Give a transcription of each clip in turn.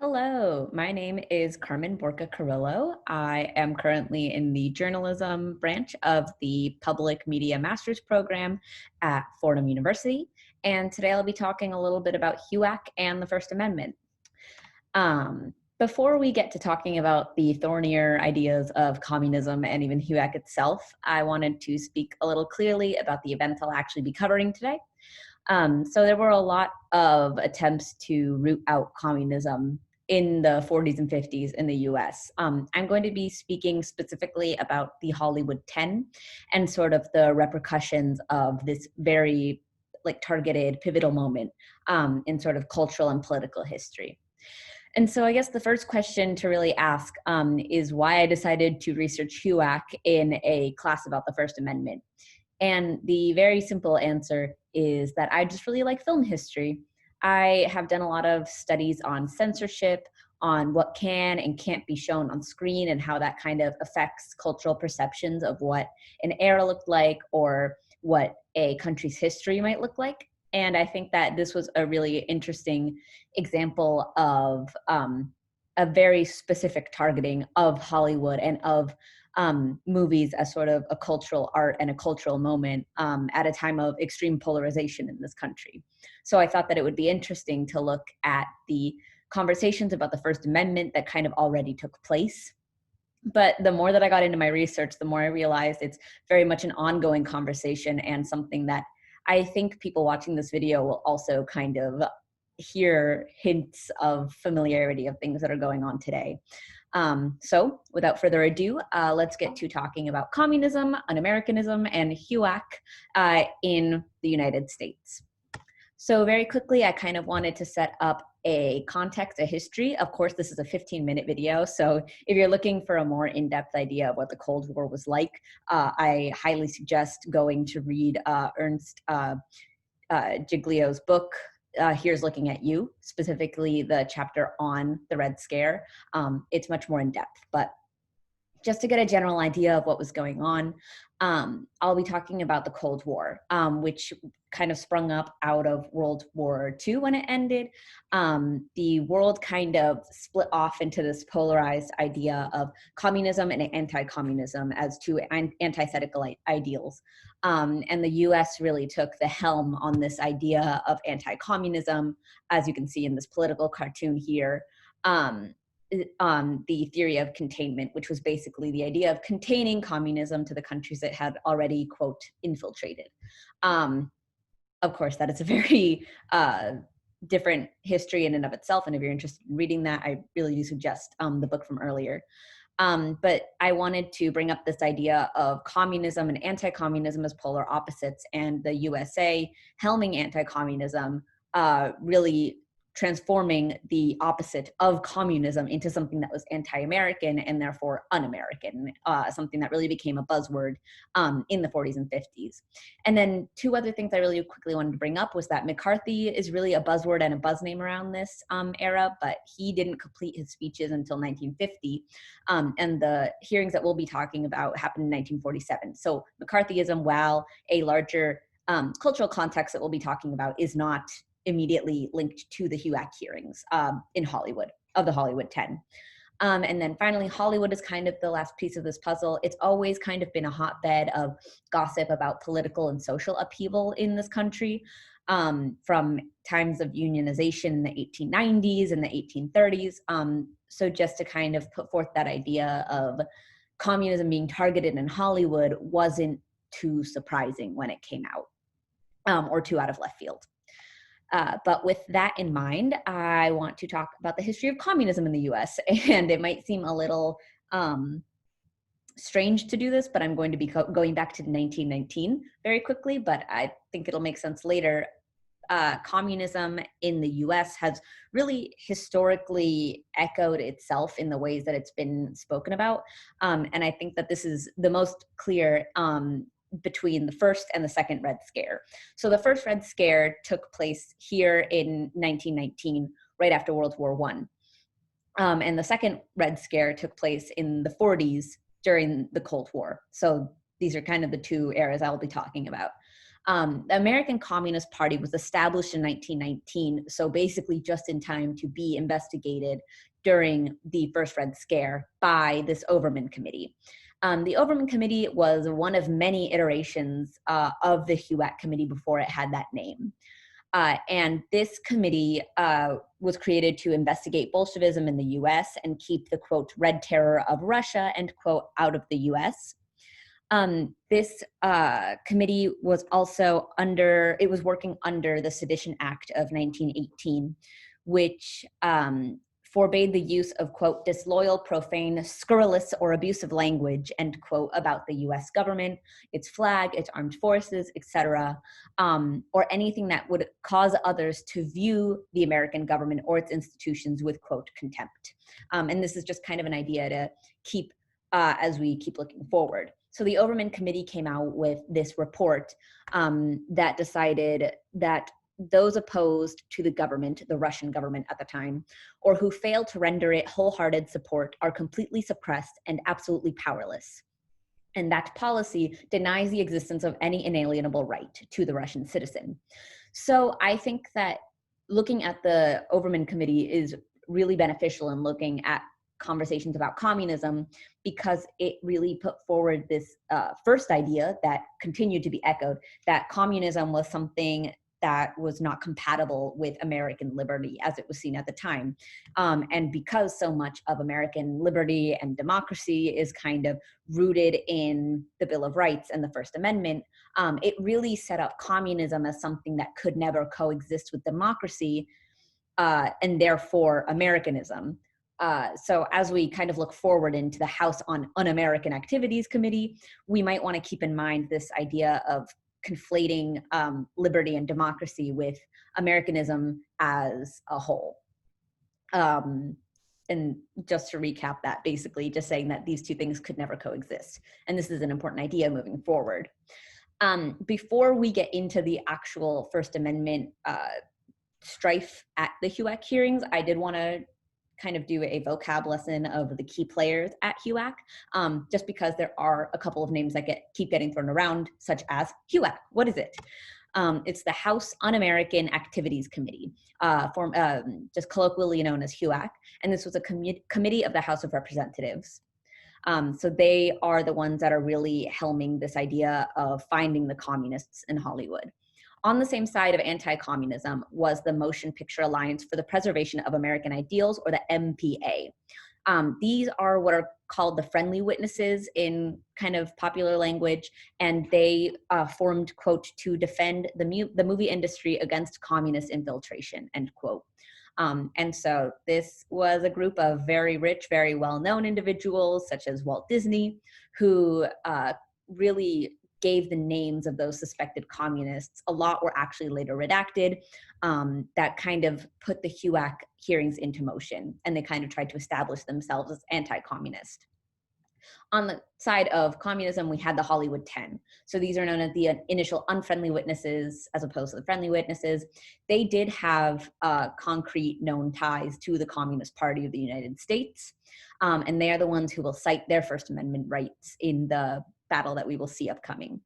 Hello, my name is Carmen Borca Carrillo. I am currently in the journalism branch of the Public Media Master's Program at Fordham University. And today I'll be talking a little bit about HUAC and the First Amendment. Before we get to talking about the thornier ideas of communism and even HUAC itself, I wanted to speak a little clearly about the event I'll actually be covering today. So there were a lot of attempts to root out communism in the 40s and 50s in the US. I'm going to be speaking specifically about the Hollywood 10 and sort of the repercussions of this very targeted pivotal moment in sort of cultural and political history. And so I guess the first question to really ask is why I decided to research HUAC in a class about the First Amendment. And the very simple answer is that I just really like film history. I have done a lot of studies on censorship, on what can and can't be shown on screen, and how that kind of affects cultural perceptions of what an era looked like or what a country's history might look like. And I think that this was a really interesting example of a very specific targeting of Hollywood and of movies as sort of a cultural art and a cultural moment at a time of extreme polarization in this country. So I thought that it would be interesting to look at the conversations about the First Amendment that kind of already took place. But the more that I got into my research, the more I realized it's very much an ongoing conversation and something that I think people watching this video will also kind of hear hints of familiarity of things that are going on today. So without further ado, let's get to talking about communism, un-Americanism, and HUAC in the United States. So very quickly, I kind of wanted to set up a context, a history. Of course, this is a 15-minute video, so if you're looking for a more in-depth idea of what the Cold War was like, I highly suggest going to read Ernst Giglio's book, Here's Looking at You, specifically the chapter on the Red Scare. It's much more in depth, but just to get a general idea of what was going on, I'll be talking about the Cold War, which kind of sprung up out of World War II when it ended. The world kind of split off into this polarized idea of communism and anti-communism as two antithetical ideals. And the US really took the helm on this idea of anti-communism, as you can see in this political cartoon here. The theory of containment, which was basically the idea of containing communism to the countries that had already, quote, infiltrated. Of course, that is a very different history in and of itself, and if you're interested in reading that, I really do suggest the book from earlier. But I wanted to bring up this idea of communism and anti-communism as polar opposites, and the USA helming anti-communism, really transforming the opposite of communism into something that was anti-American and therefore un-American, something that really became a buzzword in the 40s and 50s. And then two other things I really quickly wanted to bring up was that McCarthy is really a buzzword and a buzz name around this era, but he didn't complete his speeches until 1950. And the hearings that we'll be talking about happened in 1947. So McCarthyism, while a larger cultural context that we'll be talking about, is not immediately linked to the HUAC hearings in Hollywood, of the Hollywood 10. And then finally, Hollywood is kind of the last piece of this puzzle. It's always kind of been a hotbed of gossip about political and social upheaval in this country, from times of unionization in the 1890s and the 1830s. So just to kind of put forth that idea of communism being targeted in Hollywood wasn't too surprising when it came out, or too out of left field. But with that in mind, I want to talk about the history of communism in the US. And it might seem a little strange to do this, but I'm going to be going back to 1919 very quickly, but I think it'll make sense later. Communism in the US has really historically echoed itself in the ways that it's been spoken about. And I think that this is the most clear between the first and the second Red Scare. So the first Red Scare took place here in 1919, right after World War I. And the second Red Scare took place in the 40s during the Cold War. So these are kind of the two eras I'll be talking about. The American Communist Party was established in 1919, so basically just in time to be investigated during the first Red Scare by this Overman Committee. The Overman Committee was one of many iterations of the HUAC committee before it had that name. And this committee was created to investigate Bolshevism in the US and keep the, quote, Red Terror of Russia, end quote, out of the US. This committee was also working under the Sedition Act of 1918, which forbade the use of, quote, disloyal, profane, scurrilous, or abusive language, end quote, about the US government, its flag, its armed forces, etc., or anything that would cause others to view the American government or its institutions with, quote, contempt. And this is just kind of an idea to keep as we keep looking forward. So the Overman Committee came out with this report that decided that those opposed to the government, the Russian government at the time, or who failed to render it wholehearted support are completely suppressed and absolutely powerless. And that policy denies the existence of any inalienable right to the Russian citizen. So I think that looking at the Overman Committee is really beneficial in looking at conversations about communism, because it really put forward this first idea that continued to be echoed, that communism was something that was not compatible with American liberty as it was seen at the time. And because so much of American liberty and democracy is kind of rooted in the Bill of Rights and the First Amendment, it really set up communism as something that could never coexist with democracy, and therefore Americanism. So as we kind of look forward into the House on Un-American Activities Committee, we might want to keep in mind this idea of conflating liberty and democracy with Americanism as a whole. And just to recap that, basically just saying that these two things could never coexist. And this is an important idea moving forward. Before we get into the actual First Amendment strife at the HUAC hearings, I did want to kind of do a vocab lesson of the key players at HUAC, just because there are a couple of names that keep getting thrown around, such as HUAC. What is it? It's the House Un-American Activities Committee, just colloquially known as HUAC, and this was a committee of the House of Representatives. So they are the ones that are really helming this idea of finding the communists in Hollywood. On the same side of anti-communism was the Motion Picture Alliance for the Preservation of American Ideals, or the MPA. These are what are called the friendly witnesses in kind of popular language, and they formed, quote, to defend the movie industry against communist infiltration, end quote. And so this was a group of very rich, very well-known individuals, such as Walt Disney, who really gave the names of those suspected communists. A lot were actually later redacted, that kind of put the HUAC hearings into motion, and they kind of tried to establish themselves as anti-communist. On the side of communism, we had the Hollywood 10. So these are known as the initial unfriendly witnesses as opposed to the friendly witnesses. They did have concrete known ties to the Communist Party of the United States, and they are the ones who will cite their First Amendment rights in the battle that we will see upcoming.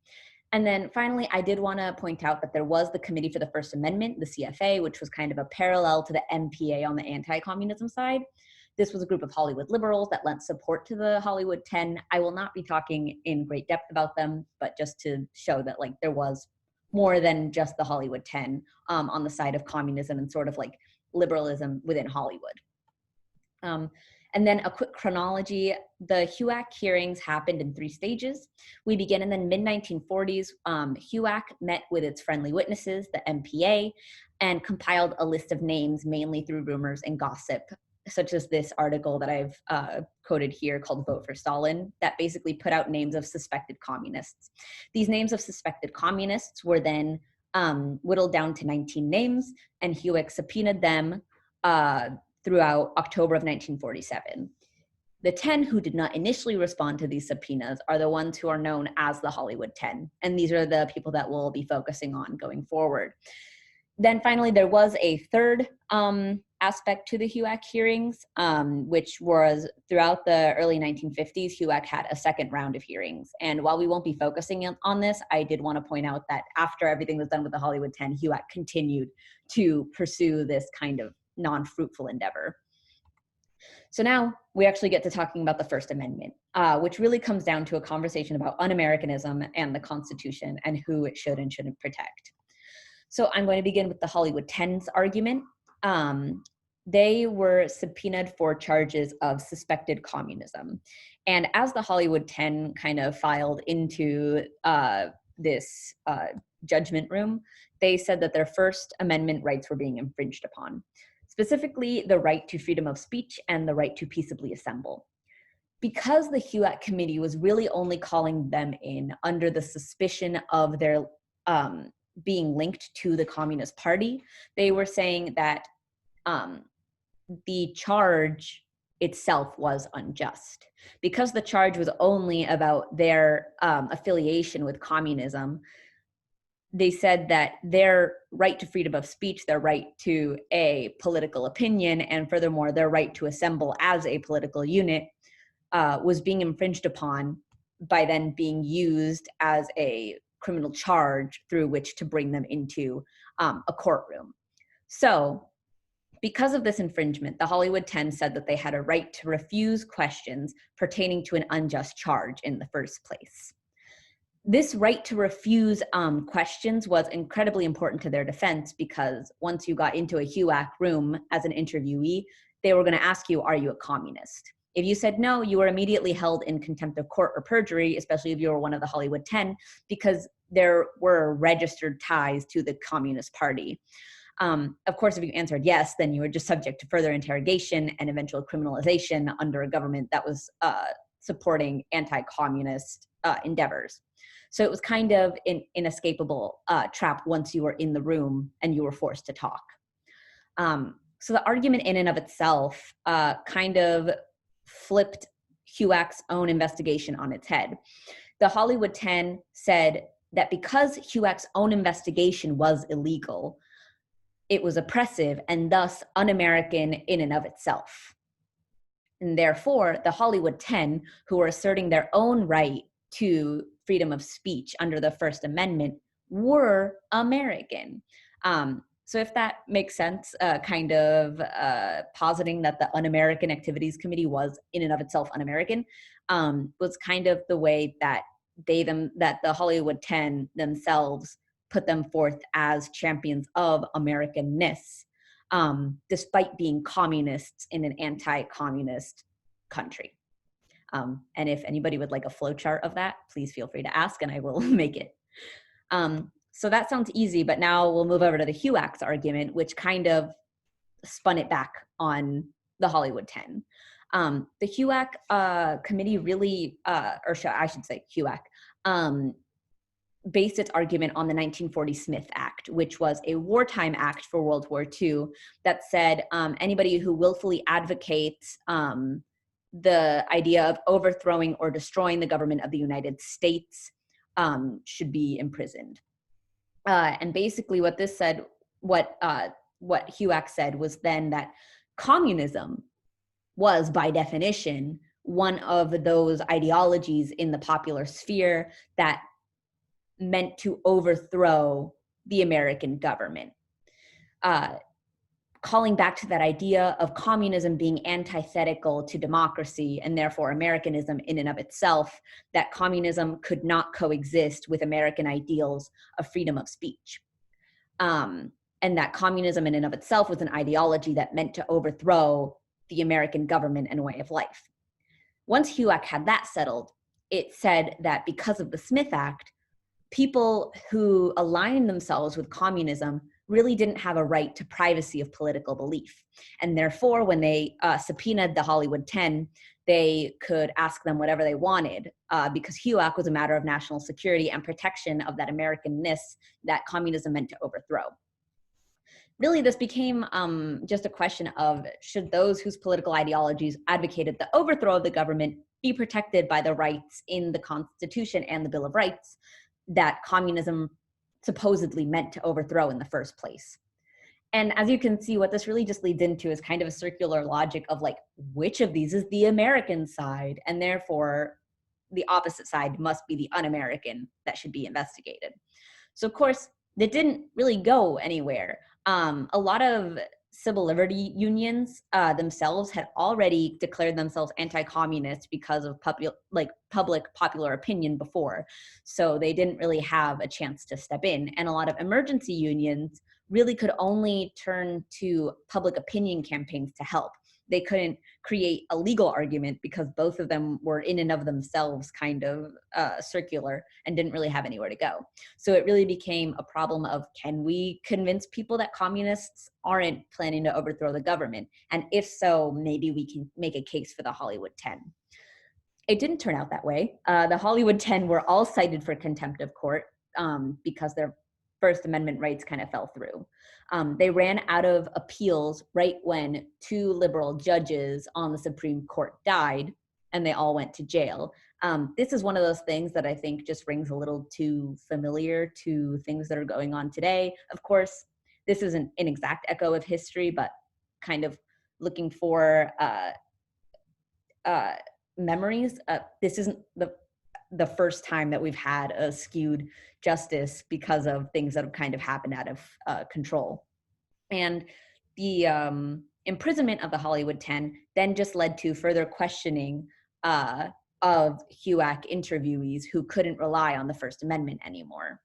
And then finally, I did want to point out that there was the Committee for the First Amendment, the CFA, which was kind of a parallel to the MPA on the anti-communism side. This was a group of Hollywood liberals that lent support to the Hollywood 10. I will not be talking in great depth about them, but just to show that like there was more than just the Hollywood 10 on the side of communism and sort of like liberalism within Hollywood. And then a quick chronology, the HUAC hearings happened in 3 stages. We begin in the mid-1940s. HUAC met with its friendly witnesses, the MPA, and compiled a list of names mainly through rumors and gossip, such as this article that I've quoted here called Vote for Stalin, that basically put out names of suspected communists. These names of suspected communists were then whittled down to 19 names, and HUAC subpoenaed them throughout October of 1947. The 10 who did not initially respond to these subpoenas are the ones who are known as the Hollywood 10, and these are the people that we'll be focusing on going forward. Then finally, there was a third aspect to the HUAC hearings, which was throughout the early 1950s, HUAC had a second round of hearings. And while we won't be focusing on this, I did want to point out that after everything was done with the Hollywood 10, HUAC continued to pursue this kind of non-fruitful endeavor. So now we actually get to talking about the First Amendment, which really comes down to a conversation about un-Americanism and the Constitution and who it should and shouldn't protect. So I'm going to begin with the Hollywood 10's argument. They were subpoenaed for charges of suspected communism. And as the Hollywood 10 kind of filed into this judgment room, they said that their First Amendment rights were being infringed upon, specifically the right to freedom of speech and the right to peaceably assemble. Because the HUAC committee was really only calling them in under the suspicion of their being linked to the Communist Party, they were saying that the charge itself was unjust. Because the charge was only about their affiliation with communism, they said that their right to freedom of speech, their right to a political opinion, and furthermore, their right to assemble as a political unit was being infringed upon by then being used as a criminal charge through which to bring them into a courtroom. So because of this infringement, the Hollywood 10 said that they had a right to refuse questions pertaining to an unjust charge in the first place. This right to refuse questions was incredibly important to their defense, because once you got into a HUAC room as an interviewee, they were going to ask you, are you a communist? If you said no, you were immediately held in contempt of court or perjury, especially if you were one of the Hollywood 10, because there were registered ties to the Communist Party. Of course, if you answered yes, then you were just subject to further interrogation and eventual criminalization under a government that was supporting anti-communist endeavors. So it was kind of an inescapable trap once you were in the room and you were forced to talk. So the argument in and of itself kind of flipped HUAC's own investigation on its head. The Hollywood 10 said that because HUAC's own investigation was illegal, it was oppressive and thus un-American in and of itself. And therefore, the Hollywood 10, who were asserting their own right to freedom of speech under the First Amendment, were American. So if that makes sense, kind of positing that the Un-American Activities Committee was in and of itself un-American, was kind of the way that that the Hollywood 10 themselves put them forth as champions of Americanness, despite being communists in an anti-communist country. And if anybody would like a flowchart of that, please feel free to ask and I will make it. So that sounds easy, but now we'll move over to the HUAC's argument, which kind of spun it back on the Hollywood 10. The HUAC committee really, or I should say HUAC, based its argument on the 1940 Smith Act, which was a wartime act for World War II that said anybody who willfully advocates the idea of overthrowing or destroying the government of the United States should be imprisoned. And basically what this said, what HUAC said was then that communism was by definition one of those ideologies in the popular sphere that meant to overthrow the American government. Calling back to that idea of communism being antithetical to democracy and therefore Americanism in and of itself, that communism could not coexist with American ideals of freedom of speech. And that communism in and of itself was an ideology that meant to overthrow the American government and way of life. Once HUAC had that settled, it said that because of the Smith Act, people who aligned themselves with communism really didn't have a right to privacy of political belief. And therefore, when they subpoenaed the Hollywood 10, they could ask them whatever they wanted because HUAC was a matter of national security and protection of that Americanness that communism meant to overthrow. Really, this became just a question of should those whose political ideologies advocated the overthrow of the government be protected by the rights in the Constitution and the Bill of Rights that communism supposedly meant to overthrow in the first place. And as you can see, what this really just leads into is kind of a circular logic of like, which of these is the American side? And therefore, the opposite side must be the un-American that should be investigated. So of course, that didn't really go anywhere. A lot of civil liberty unions themselves had already declared themselves anti-communist because of public popular opinion before. So they didn't really have a chance to step in. And a lot of emergency unions really could only turn to public opinion campaigns to help. They couldn't create a legal argument because both of them were in and of themselves kind of circular and didn't really have anywhere to go. So it really became a problem of, can we convince people that communists aren't planning to overthrow the government? And if so, maybe we can make a case for the Hollywood 10. It didn't turn out that way. The Hollywood 10 were all cited for contempt of court because their First Amendment rights kind of fell through. They ran out of appeals right when 2 liberal judges on the Supreme Court died, and they all went to jail. This is one of those things that I think just rings a little too familiar to things that are going on today. Of course, this isn't an exact echo of history, but kind of looking for memories. This isn't the first time that we've had a skewed justice because of things that have kind of happened out of control. And the imprisonment of the Hollywood 10 then just led to further questioning of HUAC interviewees who couldn't rely on the First Amendment anymore.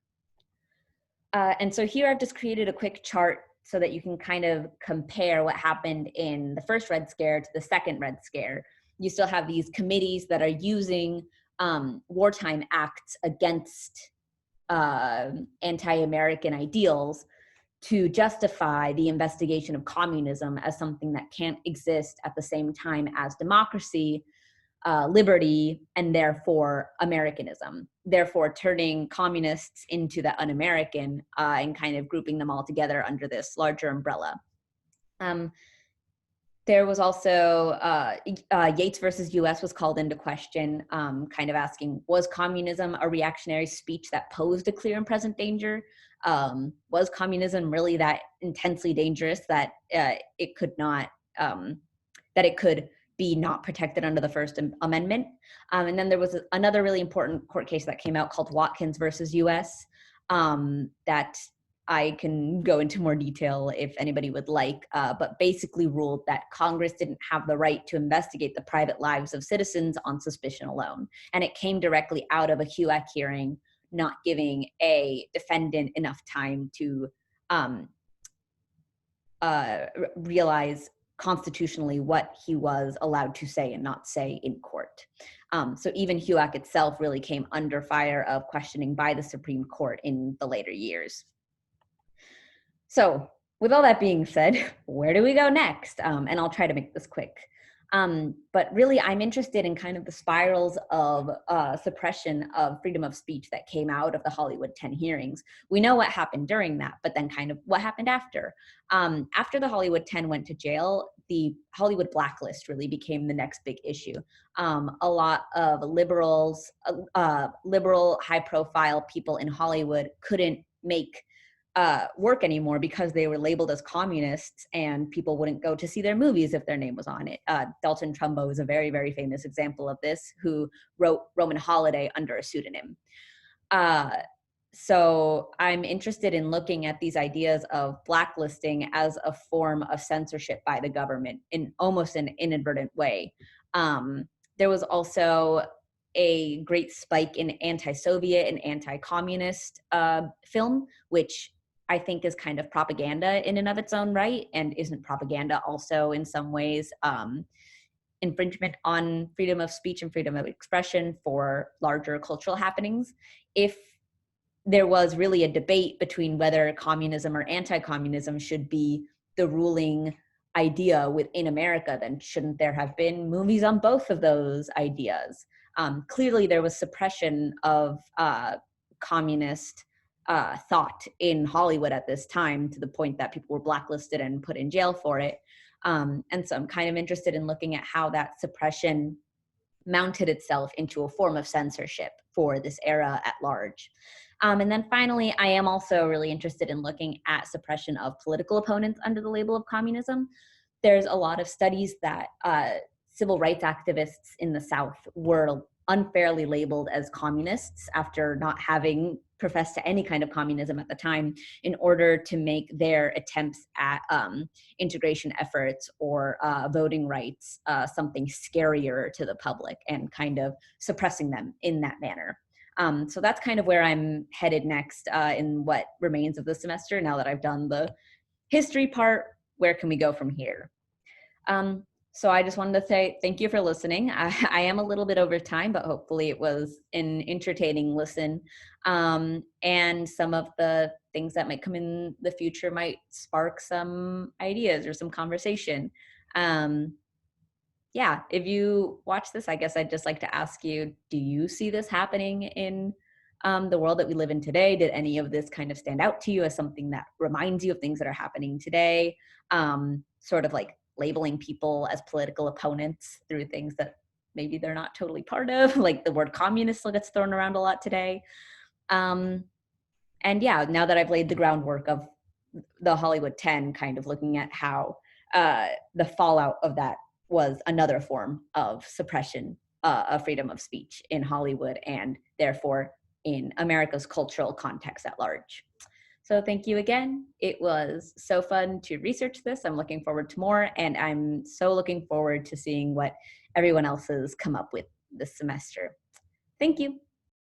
And so here I've just created a quick chart so that you can kind of compare what happened in the first Red Scare to the second Red Scare. You still have these committees that are using wartime acts against anti-American ideals to justify the investigation of communism as something that can't exist at the same time as democracy, liberty, and therefore Americanism, therefore turning communists into the un-American and kind of grouping them all together under this larger umbrella. There was also Yates versus US was called into question, kind of asking, was communism a reactionary speech that posed a clear and present danger? Was communism really that intensely dangerous that it could not, that it could be not protected under the First Amendment? And then there was another really important court case that came out called Watkins versus US that I can go into more detail if anybody would like, but basically ruled that Congress didn't have the right to investigate the private lives of citizens on suspicion alone. And it came directly out of a HUAC hearing, not giving a defendant enough time to realize constitutionally what he was allowed to say and not say in court. So even HUAC itself really came under fire of questioning by the Supreme Court in the later years. So with all that being said, where do we go next? And I'll try to make this quick. But really, I'm interested in kind of the spirals of suppression of freedom of speech that came out of the Hollywood 10 hearings. We know what happened during that, but then kind of what happened after. After the Hollywood 10 went to jail, the Hollywood blacklist really became the next big issue. A lot of liberals, liberal high-profile people in Hollywood couldn't make work anymore because they were labeled as communists and people wouldn't go to see their movies if their name was on it. Dalton Trumbo is a very, very famous example of this, who wrote Roman Holiday under a pseudonym. So I'm interested in looking at these ideas of blacklisting as a form of censorship by the government in almost an inadvertent way. There was also a great spike in anti-Soviet and anti-communist film, which I think is kind of propaganda in and of its own right, and isn't propaganda also in some ways infringement on freedom of speech and freedom of expression for larger cultural happenings. If there was really a debate between whether communism or anti-communism should be the ruling idea within America, then shouldn't there have been movies on both of those ideas? Clearly there was suppression of communist thought in Hollywood at this time, to the point that people were blacklisted and put in jail for it. And so I'm kind of interested in looking at how that suppression mounted itself into a form of censorship for this era at large. And then finally, I am also really interested in looking at suppression of political opponents under the label of communism. There's a lot of studies that civil rights activists in the South were unfairly labeled as communists after not having professed to any kind of communism at the time, in order to make their attempts at integration efforts or voting rights something scarier to the public, and kind of suppressing them in that manner. So that's kind of where I'm headed next in what remains of the semester. Now that I've done the history part, where can we go from here? So I just wanted to say thank you for listening. I am a little bit over time, but hopefully it was an entertaining listen. And some of the things that might come in the future might spark some ideas or some conversation. Yeah, if you watch this, I guess I'd just like to ask you, do you see this happening in the world that we live in today? Did any of this kind of stand out to you as something that reminds you of things that are happening today? Sort of like labeling people as political opponents through things that maybe they're not totally part of, like the word communist gets thrown around a lot today. And yeah, now that I've laid the groundwork of the Hollywood 10, kind of looking at how the fallout of that was another form of suppression of freedom of speech in Hollywood, and therefore in America's cultural context at large. So thank you again. It was so fun to research this. I'm looking forward to more, and I'm so looking forward to seeing what everyone else has come up with this semester. Thank you.